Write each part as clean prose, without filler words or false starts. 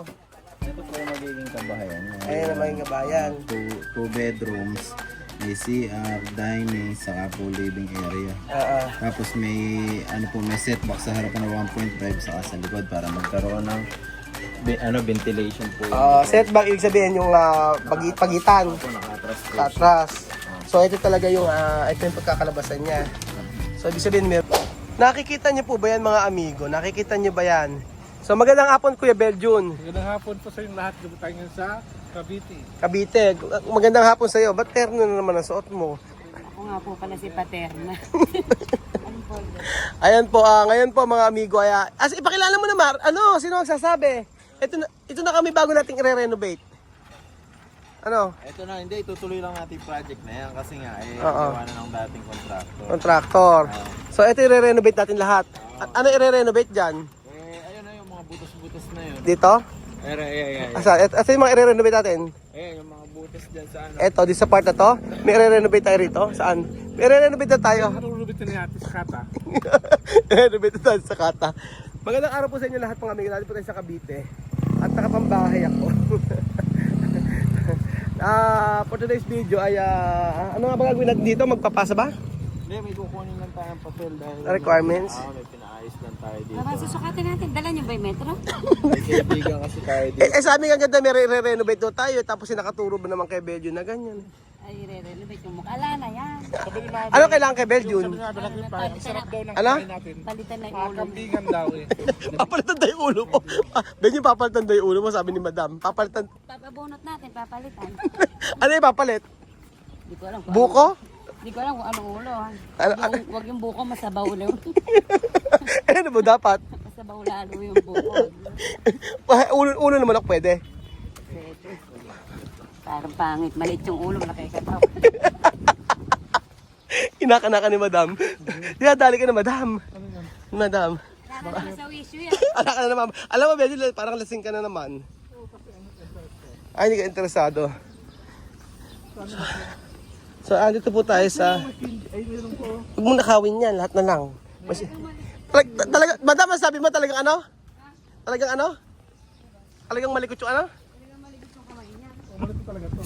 Ito po yung magiging kabahayan. Ayan ang magiging kabahayan. Two bedrooms, may CR, dining, saka po living area. Tapos may may setback sa harapan ng 1.5 saka sa likod para magkaroon ng ventilation po. Setback, ibig sabihin yung pagitan. Naka-atras po. Atras. So ito talaga yung ito yung pagkakalabasan niya. So ibig sabihin nakikita niyo po ba yan mga amigo? Nakikita niyo ba yan? So magandang hapon Kuya Beljun. Magandang hapon po sa inyong lahat. Dumatang yan sa Cavite. Cavite. Magandang hapon sa iyo. Ba't terno na naman ang suot mo? Ako nga po pala si Paterna. Ayan po, ngayon po mga amigo. Ipakilala mo naman, sino magsasabi? Ito na kami bago nating i-renovate. Ito na, hindi. Itutuloy lang natin yung project na yan kasi nga, gawa na ng dating contractor. Contractor. So ito i-renovate natin lahat. Ano i-renovate dyan? Ayun na yung mga butas-butas na yun. Dito? Ayan. Ito yung mga i-renovate natin. Ayan, yung mga butas dyan sa ano. Ito, di sa part na to. May i-renovate tayo rito. Saan? May i-renovate na tayo. Nalulubit na natin sa kata. I-renovate na tayo sa kata. Magandang araw po sa inyo lahat mga amigo. Natin po tayo sa Cavite. At nakapambahay ako. For today's video ay ano nga ba gagawin natin dito? Magpapasa ba? Hindi, may kukunin lang tayo ng papel dahil Requirements? may pinaayos lang tayo dito. Para susukatin natin, dala niyo ba yung metro? May kaibigan kasi tayo dito. Sabi nga ganda may re-renovate daw tayo. Tapos nakaturo ba naman kay Belgium na ganyan? Ay, re-renovate yung mukha. Ala na yan. Ano kailangan kay Belgium? Sabi nga balak yung bahay. Ang sarap daw ng Ano? kain natin. Palitan na yung Mga ulo. kambingan daw eh. Papalitan tayo yung ulo mo. Belgium, papalitan tayo yung ulo mo, sabi ni Madam. Papalitan. Papabunot natin, papalitan. Ano yung papalit? Di ko alam kung Buko? Di ko alam kung anong ulo. Ano? Huwag yung buko, masabaw ulo. Ano ba dapat? Masabaw lalo yung buko. Ulo naman ako pwede. Parang pangit. Maliit yung ulo, malaki kataw. Inakanaka ni Madam. Dinadali ka na Madam. Madam. Nakakala sa issue yan. Anak ka na naman. Alam mo, Belgium, parang lasing ka na naman. Ay, hindi ka interesado. So, andito po tayo sa... Huwag mong nakawin yan, lahat na lang. Talaga, Madam, sabi mo talagang ano? Talagang ano? Talagang malikot yung ano? Malit talaga to.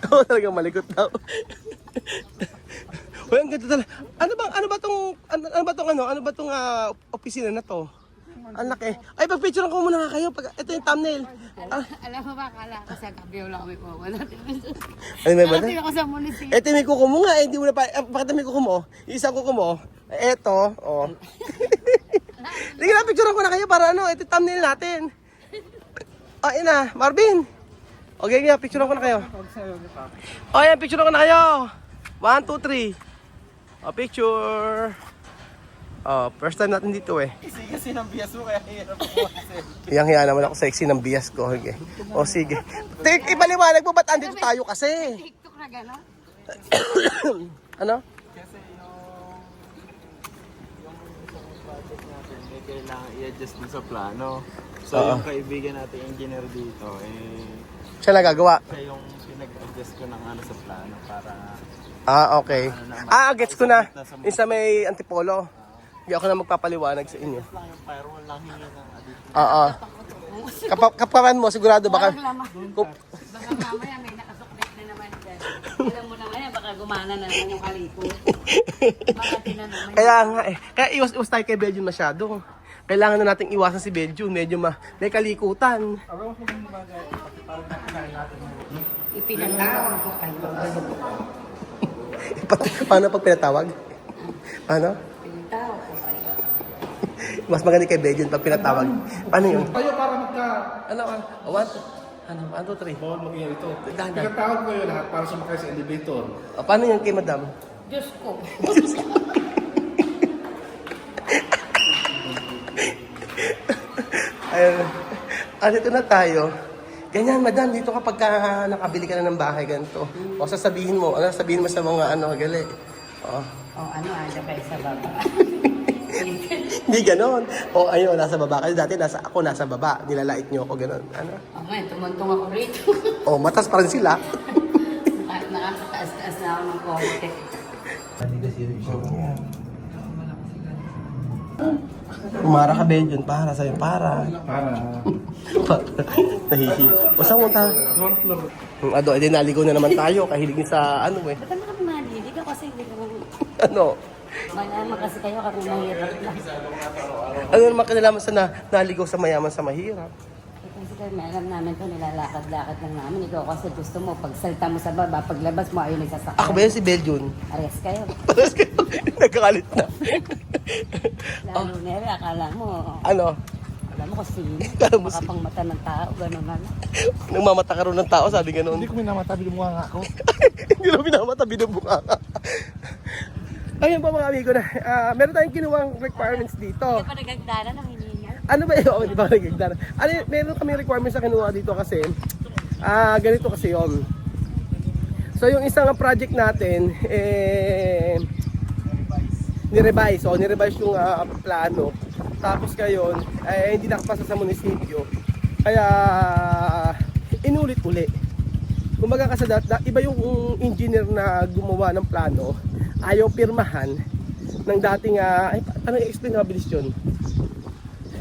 Oo, talagang malikot daw. Uy, ang ganda talaga. Ano ba tong opisina na to? Ang laki. Ay, pag-picturean ko muna nga kayo. Ito yung thumbnail. Alam mo ba, akala ko sa gabi lang kami po. Ano may ba? Nakatira ko sa munisipyo. Ito yung may kuko mo nga. Hindi mo na pa. Bakit may kuko mo? Yung isang kuko mo. Ito. Oh. Sige na, picturean ko na kayo para ito yung thumbnail natin. Ayun na, Marvin. Okay nga, picturean ko na kayo. O, ayan, picturean ko na kayo. 1, 2, 3. O, picture. Oh, first time natin dito eh. Kasi ng bias mo kaya hirap ako kasi. Hiyang-hiya naman ako sexy ng bias ko. Okay. O sige. Ipaliwanag mo ba't andito tayo kasi? TikTok na gano'n? Ano? Kasi yung project natin may kailangan i-adjust din sa plano. So yung kaibigan natin engineer dito Siya nagagawa. siya yung pinag-adjust ko ng sa plano para Okay. Gets ko na. Isa may antipolo. Hindi ako na magpapaliwanag sa inyo. lang yung firewall lang hingi ng additional. Kaparan mo, sigurado baka... Baka mamaya may nakasuklit na naman dyan. Alam mo naman yan, baka gumana na naman yung kaliko. Baka tinanong. Kaya nga eh. Kaya iwas tayo kay Belgium masyado. Kailangan na nating iwasan si Belgium. Medyo may kalikutan. Ipinatawag ko kayo. Paano pag pinatawag? Paano? Pinatawag ko kayo. Mas maganda kay Belgium pag pinatawag. Paano yun? Tayo para magka... One, two, three. Bawal mag-iyan ito. Dahan. Pinatawag ko yun lahat para sumakay sa elevator. Paano yun kay Madam? Diyos ko. Ayun. Dito na tayo. Ganyan, Madam, dito kapag nakabili ka na ng bahay, ganito. O sasabihin mo sa mga gali. Anda kayo sa baba. Hindi ganon. Ayun, nasa baba. Kasi dati ako nasa baba. Nilalait niyo ako, ganon. Ngayon, tumuntong ako rito. Matas pa rin sila. Nakakataas-taas na ako ng konti. Umara ka, Benjon, para sa'yo, para. Para. Nahihiyo. O, saan mo ta? Ground floor. Ado, edi naligo na naman tayo, kahilig sa ano eh. Ba't naman malili ka kasi hindi ka naman. Ano? Malaman kasi kayo kapag mahirap na. Ano naman kinalaman sa naligo sa mayaman sa mahirap? Eh, kasi kami alam namin to nilalakad-lakad lang namin. Ikaw kasi gusto mo, pag salta mo sa baba, paglabas mo ayaw nagsasakay. Ako ba yan si Benjon? Ares kayo. Paras kayo, nagkakalit na. Lalo nere, akala mo. Ano? Alam mo kung sino. Akala mo Baka pang mata ng tao, gano'n na lang. Nang mamata ka rin ng tao, sabi ganun. Hindi ko minamatabi ng mga ako. Hindi na pinamata, binubuka ka. Ayun po mga amigo na, meron tayong kinuwang requirements dito. Hindi pa nagagdana ng hininga. Ano ba yun? Di ba nagigdara? Ano, meron kami requirements na kinuha dito kasi, ganito kasi yun. So yung isang project natin, nirevise. So nirevise yung plano. Tapos ngayon, hindi nakapasa sa munisipyo. Kaya, inulit-uli. Kumbaga kasi iba yung engineer na gumawa ng plano, ayaw pirmahan ng dating, ano i-explain na mabilis yun?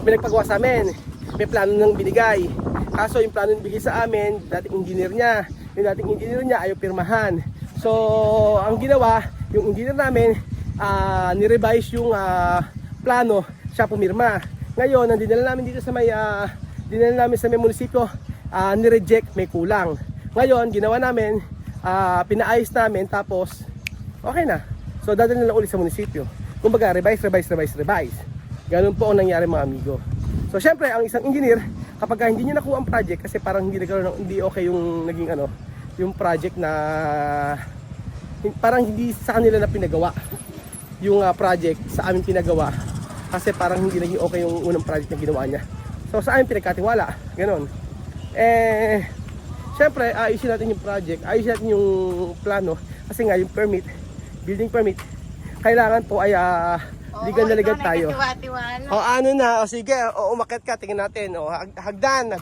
May nagpagawa sa amin, may plano nang binigay. Kaso yung plano nang binigay sa amin, dating engineer niya ayaw pirmahan. So, ang ginawa, yung engineer namin, nirevise yung plano, siya pumirma. Ngayon, ang dinala namin dito sa may, munisipyo, nireject, may kulang. Ngayon, ginawa namin, pinaayos namin, tapos, okay na. So, dadalhin na ulit sa munisipyo. Kumbaga, revise. Ganun po ang nangyari mga amigo. So, syempre, ang isang engineer, kapag hindi niya nakuha ang project, kasi parang hindi okay yung naging yung project na, parang hindi sa kanila na pinagawa. Yung project sa amin pinagawa, kasi parang hindi naging okay yung unang project na ginawa niya. So, sa amin pinagkatiwala. Ganun. Siyempre, ayusin natin yung project, ayusin natin yung plano, kasi nga yung permit, building permit, kailangan po ay ligan na ligan tayo. O ano na, o sige, umakyat ka, tingnan natin. O hagdan.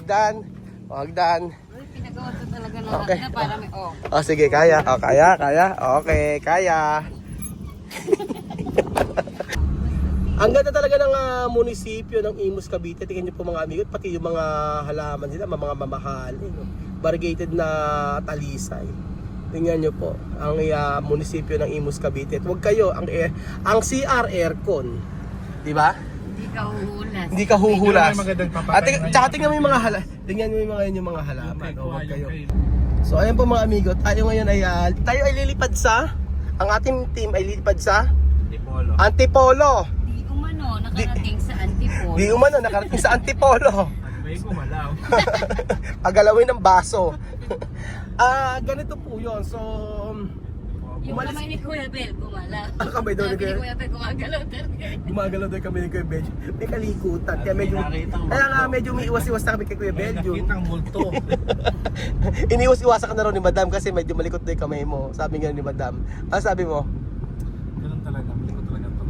O hagdan. Uy, pinagawa to talaga ng Okay. na para may O sige, kaya. O kaya. Okay, kaya. Ang ganda talaga ng munisipyo ng Imus, Cavite. Tingnan niyo po mga amigo, pati yung mga halaman nila, mga mamahalin. No? Variegated na talisay. Tingnan niyo po ang munisipyo ng Imus, Cavite. At huwag kayo, ang CR aircon. Di ba? Hindi ka huhulas. Hindi ka huhulas. Hindi magandang papatay At ngayon. tsaka tingnan mo yung mga tingnan mo yung mga halaman. O, huwag kayo. So ayan po mga amigo, tayo ngayon ay lilipad sa, ang ating team ay lilipad sa Antipolo. Di umano, nakarating sa Antipolo. Di umano, nakarating sa Antipolo. May gumalaw. Pagalawin ng baso. Ganito po yun. So, Yung kamay ni Kuya Bel, gumalaw. Ang kamay daw ni Sabi ni Kuya Bel, gumagalaw talaga. gumagalaw doon kami ni Kuya Benjo. May kalikutan. Kaya nga medyo may iwas-iwas na kami kay Kuya Benjo. Nakita ang multo. Iniwas-iwasan ka na rin ni Madam kasi medyo malikot na yung kamay mo. Sabi nga ni Madam. Ano sabi mo? Ganun talaga. Maliko talaga to.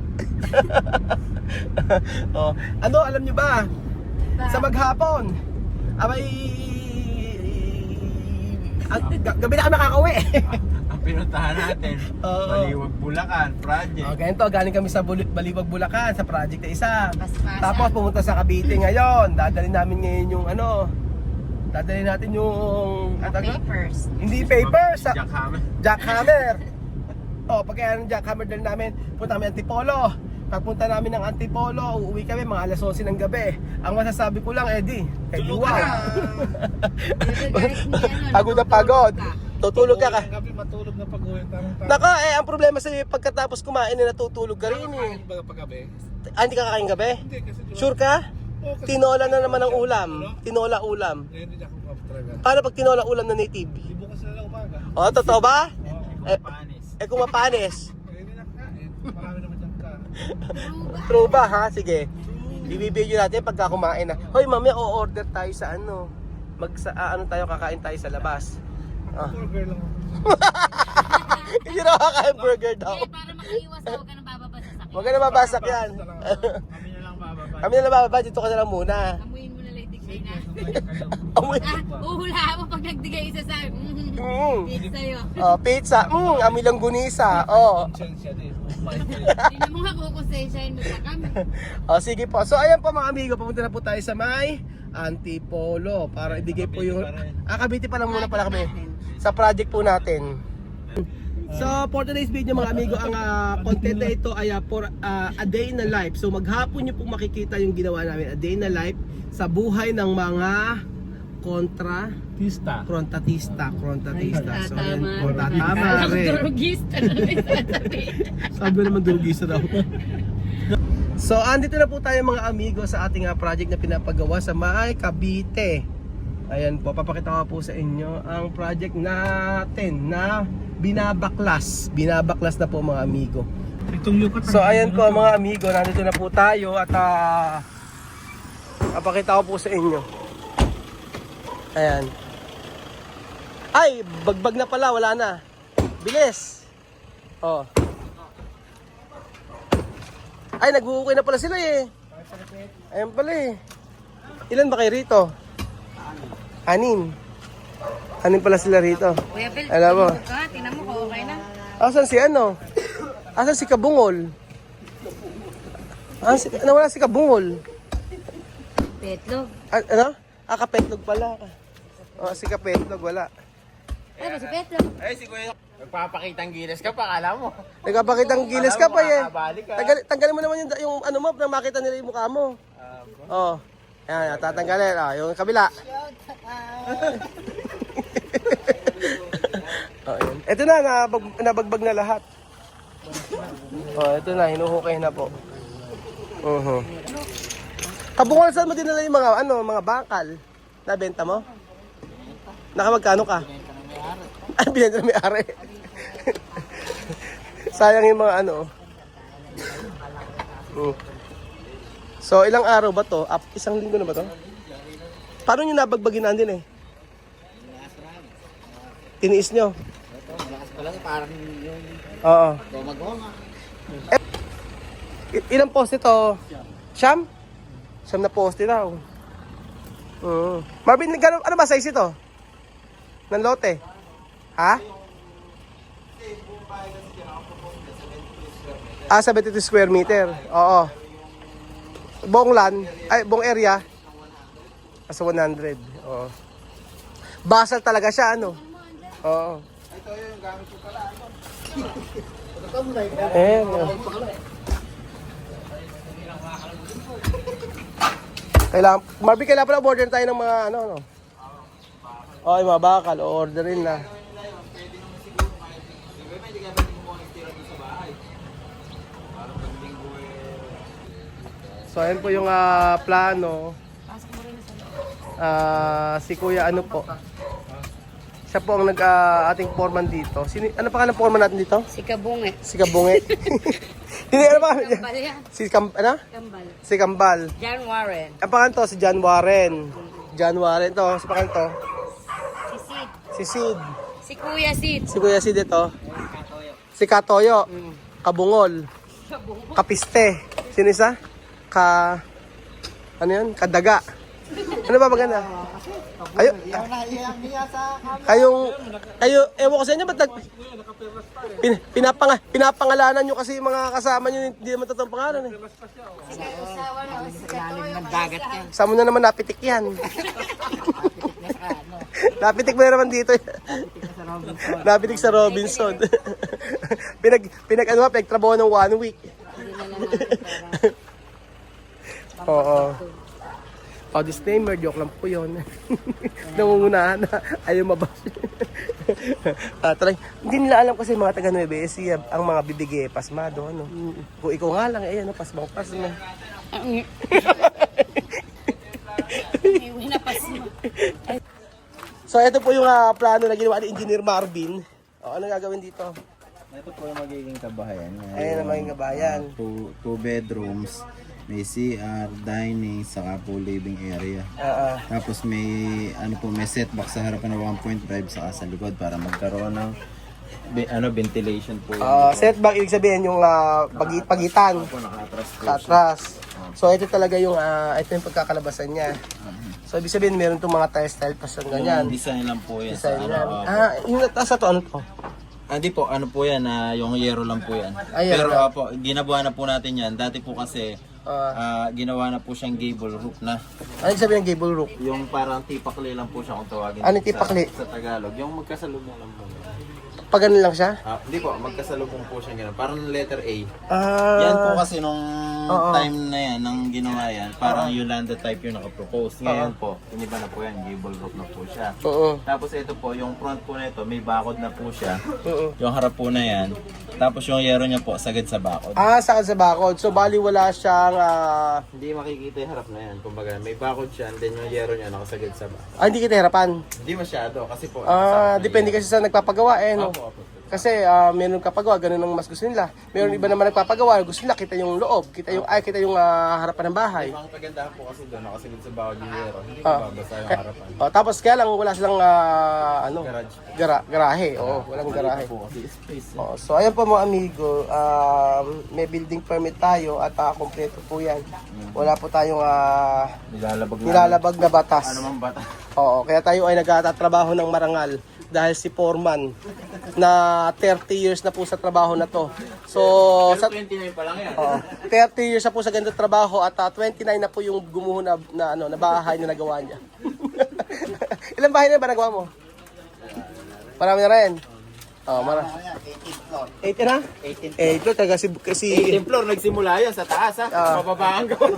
Oh, ano, alam niyo ba? Sa maghapon, gabi na kami nakakauwi. Ang pinuntahan natin, Oo. Baliwag Bulacan project. Ganito, galing kami sa Baliwag, Bulacan sa project na isa. Paspasan. Tapos pumunta sa Cavite ngayon. Dadalhin namin ngayon yung dadalhin natin yung Papers. hindi paper, sa Jackhammer. jackhammer. Pagkaya ng jackhammer dali namin, punta kami Antipolo. Pagpunta namin ng Antipolo, uuwi kami mga alas 11 ng gabi. Ang masasabi ko lang, Eddie, kay Luwa. Pagod na pagod. Tutulog ka. Ang gabi matulog na pag-uwi. Naka, ang problema sa pagkatapos kumain, natutulog ka rin eh. Baga pag-gabi? Hindi ka kakain gabi? Hindi kasi Sure ka? Tinola na naman ang ulam. Tinola ulam. Ngayon hindi ako talaga. Paano pag tinola ulam na native? Di bukas na lang umaga. Totoo ba? Panis. Kung mapanis. Hindi nakakain. Marami naman dyan ka. True ba ha? Sige. Ibibigyo natin pagka kumain na. Hoy, mamaya o-order tayo sa tayo, kakain tayo sa labas. Burger lang ako. Hindi na kakain burger daw. Para makaiwas na huwag ka nang bababa sa sakit. Huwag ka na mabasak yan. Kami na lang bababa. Kami na bababa, dito ka na lang muna. Amuyin mo na lang digay na. Amoy. Uhulaan mo pag nagdigay isa sa pizza yun. Pizza. Amoy lang gunisa. Lisensya din. Hindi naman nga kukonsensyahhin mo pa kami. O, sige po. So, ayan po mga amigo, papunta na po tayo sa may Antipolo para ibigay po yung... Cavite pa lang muna pala kami sa project po natin. So, for today's video mga amigo, ang content na ito ay for a day in the life. So, maghapon nyo po makikita yung ginawa namin, a day in the life sa buhay ng mga frontatista. So, yan po, tama rin. Drogista na rin sasabihin. Sabi naman durugisa daw. So, andito na po tayo mga amigo sa ating project na pinapagawa sa May Cavite. Ayan po, papakita ko po sa inyo ang project natin na binabaklas. Binabaklas na po mga amigo. So, ayan po mga amigo, nandito na po tayo at papakita ko po sa inyo. Ayan. Ay, bagbag na pala, wala na. Bilis. Oh. Ay, nagbuukay na pala sila eh. Ayan pala eh. Ilan ba kayo rito? Anin pala sila rito. Kuya Bel, Alam mo. tingnan mo kung okay na. Asan si ano? Asan si Kabungol? Nawala si Kabungol. Petlog. Ano? Kapetlog pala. Si Kapetlog, wala. Ay, ba si Petlog? Ay, si Kuya. Nagpapakitang gilas ka pa, kala mo. Nagpapakitang gilas ka pa eh. Makakabalik ka. Tanggalin mo naman yung ano mo, nang makita nila yung mukha mo. Oh. Ayan, tatanggalin. Yung kabila. Ayan. Ito na, nabagbag na lahat. Ito na, hinuhukay na po. Kabungol, saan mo dinala yung mga bakal? Nabenta mo? Nakamagkano ka? Binenta na may-ari. Sayang yung mga So, ilang araw ba to? Isang linggo na ba to? Paano nyo nabagbagin din eh? Tiniis nyo? Oo. Ilang poste to? Siyam? Siyam na poste daw. Marvin, ano ba size ito? Ng lote? Ha? 72 square meter. Oo. Buong land, buong area. Sa 100. Oo. Basal talaga siya, ano? Oo. Ito yung gamit ko pala. Marvin, kailangan pala order tayo ng mga yung mga bakal, orderin na. So, ayan po yung plano. Si Kuya po. Siya po ang ating foreman dito. Ano pa ng foreman natin dito? Si Kabunge. Si Kabunge. Hindi, ano pa? Kambal yan. Kambal. Si Kambal. John Warren. Ang pangalan to, si John Warren. John Warren to. Si pangalan to? Si Sid. Si Sid. Si Kuya Sid. Si Kuya Sid ito. Si Katoyo. Kabungol. Kapiste. Sino isa? Ano yun? Kadaga. Ano ba maganda? Ewan ko sa inyo, ba't pinapangalanan nyo kasi yung mga kasama nyo, hindi naman totoong pangalan eh. Saan mo na naman napitik yan? Napitik mo na naman dito. Napitik sa Robinson. Pinagtrabaho ng 1 week. Oo. Disclaimer, joke lang po yun. Nangungunahan na ayaw mabas. Hindi nila alam kasi mga taga Nueva Ecija ang mga bibigay pasmado. Kung ikaw nga lang, pasmang pasma. So ito po yung plano na ginawa ni Engineer Marvin. Ano gagawin dito? Ito po yung magiging kabahayan. Ayan ang magiging kabahayan. 2 bedrooms. May CR, dining, saka po living area. Tapos may may setback sa harapan na 1.5 saka sa likod para magkaroon ng ventilation po. Setback ibig sabihin yung pagitan sa atras. So ito talaga yung ito yung pagkakalabasan niya. So ibig sabihin meron tong mga tile pa sa ganyan. Design lang po yan. Design lang. Yung nasa to ano to? Hindi po, ano po yan, yung yero lang po yan. Ay, Pero yero. po, ginawa na po natin yan. Dati po kasi, ginawa na po siyang gable roof na. Ano yung sabi ng gable roof? Yung parang tipakli lang po siya kung tawagin Ano sa- tipakli? Sa Tagalog. Yung magkasalubong lang po. Pag ganun lang siya? Hindi po, magkasalubong po siya gano'n. Parang letter A. Ah, Yan po kasi nung Oo. time na yan, nang ginawa yan, parang Yolanda type yung nakapropose. Ngayon po, iniba na po yan, gable roof na po siya. Oo. Tapos ito po, yung front po nito, may bakod na po siya. Oo. Yung harap po na yan. Tapos yung yero niya po, sagad sa bakod. Sakad sa bakod. So, bali wala siyang, Hindi makikita yung harap na yan. Kumbaga, may bakod siya and then yung yero niya nakasagad sa bakod. hindi kita hirapan. Hindi masyado kasi po. Depende kasi sa nagpapagawa no? Kasi meron kapagawa, ganun ang mas gusto nila. Meron iba naman nagpapagawa, gusto nila kita yung loob, kita yung harapan ng bahay. Ang kagandahan po kasi doon, nakasagad sa bakod yung yero. Hindi ko babasa yung harapan. Tapos kaya lang wala silang Garage. garahe. Oo, walang garahe. Po kasi space. So ayan po mga amigo, may building permit tayo at kompleto po yan. Wala po tayong nilalabag na batas. Ano mang bata? Oo, kaya tayo ay nagtatrabaho ng marangal dahil si foreman na 30 years na po sa trabaho na to. So, sa 29 pa lang yan. 30 years na po sa ganito trabaho at 29 na po yung gumuho na bahay na nagawa niya. Ilang bahay na ba nagawa mo? Marami na rin. Marami. 18 na? 18 floor. Talaga si 18th floor, nagsimula yan sa taas ha. Mababa ang gawa.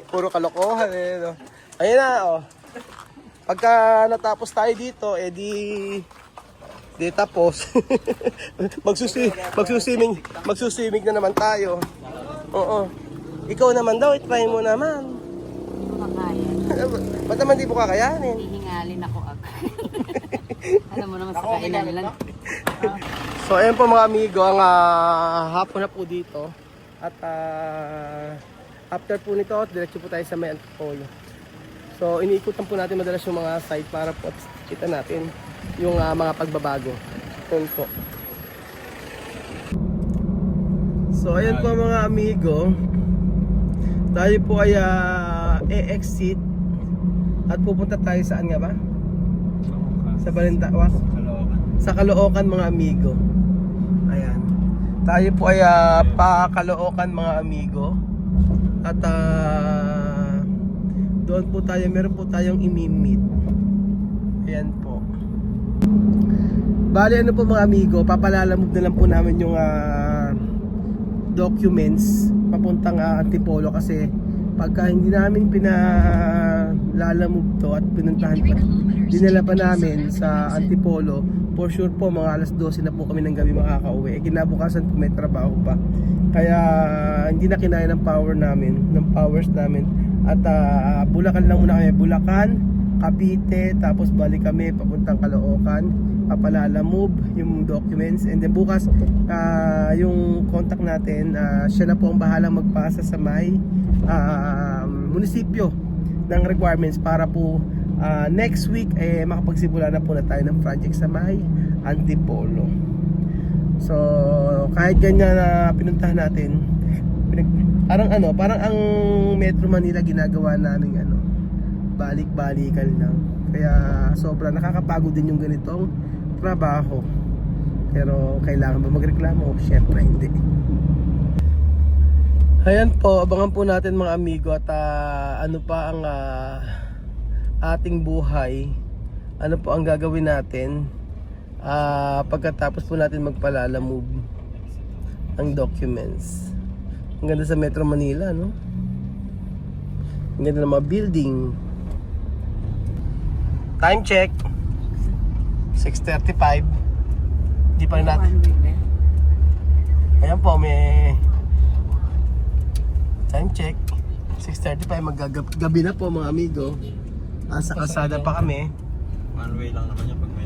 Puro kalokohan no? Ayun na Pagka natapos tayo dito, di tapos. magsuswimming na naman tayo. Oo. Ikaw naman daw, itry mo naman. Makaya. Ba't naman di mo kakayanin? Hihingalin ako agad. Alam mo naman sa kainan lang. So ayun po mga amigo, ang hapon na po dito. At after po nito, diretso po tayo sa may Antipolo. So iniikutan po natin madalas yung mga site para po kita natin yung mga pagbabago. Yun po. So ayan po mga amigo, tayo po ay e-exit at pupunta tayo saan nga ba? Sa Balintawak? Sa Caloocan mga amigo. Ayan. Tayo po ay pa Caloocan mga amigo. At doon po tayo, meron po tayong imimit. Ayan po. Bali ano po mga amigo, papalalamog na lang po namin yung documents papuntang Antipolo kasi pagka hindi namin pinalalamog to at pinuntahan pa, dinala pa namin sa Antipolo, for sure po mga alas 12 na po kami ng gabi makakauwi. Kinabukasan po may trabaho pa. Kaya hindi na kinaya ng powers namin. At Bulacan lang muna kami. Bulacan, Cavite, tapos balik kami papuntang Caloocan, papalalamove yung documents, and then bukas yung contact natin, siya na po ang bahalang magpasa sa may munisipyo ng requirements para po next week makapagsimula na po na tayo ng project sa may Antipolo. So kahit ganyan na pinuntahan natin, parang ang Metro Manila ginagawa namin balik-balikan lang. Kaya sobra nakakapagod din yung ganitong trabaho. Pero kailangan ba magreklamo? Syempre hindi. Ayan po, abangan po natin mga amigo at ano pa ang ating buhay. Ano po ang gagawin natin pagkatapos po natin magpalalamove ang documents. Ang ganda sa Metro Manila, no? Ang ganda ng mga building. Time check 6:35. Di pa rin natin. Ayan po, may time check 6:35. Magagabi na po mga amigo. Sa kalsada pa kami. One way lang naman yan pag may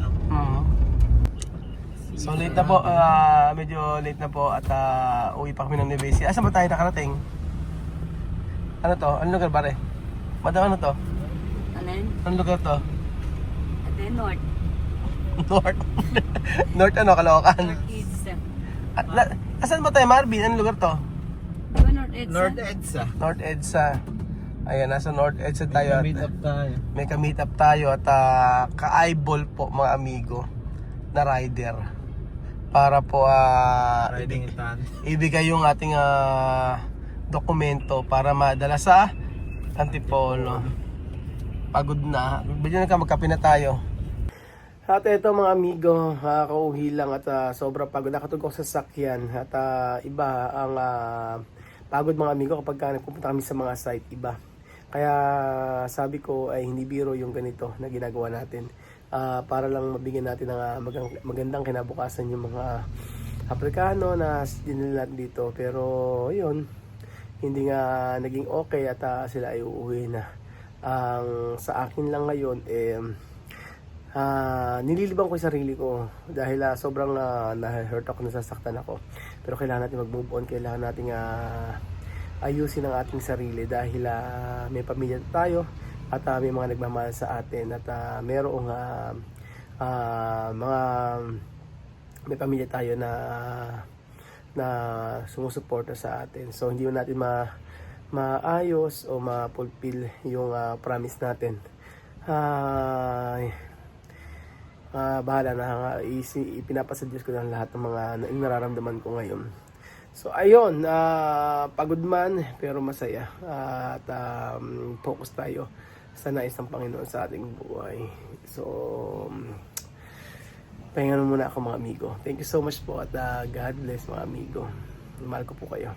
So late na po, medyo late na po at uwi pa kami ng Nueva Ecija. Saan ba tayo nakarating? Ano to? Anong lugar ba rin? Madam, ano to? Ano yun? Anong lugar to? Ito yung North. North. North ano, Caloocan. East. Asan ba tayo, Marvin? Anong lugar to? Diba North Edsa? North EDSA. North EDSA. Ayan, nasa North Edge tayo. Meet up tayo. May ka-meet up tayo at ka-eyeball po mga amigo na rider. Para po Riding in tan. ibigay yung ating dokumento para madala sa Antipolo. Pagod na. Bigyan ka, magkape na tayo. At ito mga amigo, kauhi lang at sobrang pagod. Nakatulog ako sa sakyan at iba ang pagod mga amigo kapag nagpupunta kami sa mga site, iba. Kaya sabi ko ay hindi biro yung ganito na ginagawa natin. Para lang mabigyan natin ng magandang kinabukasan yung mga Aprikano na dinala natin dito. Pero yun, hindi nga naging okay at sila ay uuwi na. Sa akin lang ngayon, nililibang ko yung sarili ko dahil sobrang na-hurt ako, nasasaktan ako. Pero kailangan natin mag-move on, kailangan natin ayusin ang ating sarili dahil may pamilya tayo at may mga nagmamahal sa atin at merong may pamilya tayo na sumusuporta sa atin. So hindi natin maayos o ma-fulfill yung promise natin. Bahala na, ipinapasa Diyos ko ng lahat ng mga nararamdaman ko ngayon. So ayun, pagod man pero masaya at focus tayo sa nais ng Panginoon sa ating buhay. So pahinga muna ako mga amigo. Thank you so much po at God bless mga amigo. Mahal ko po kayo.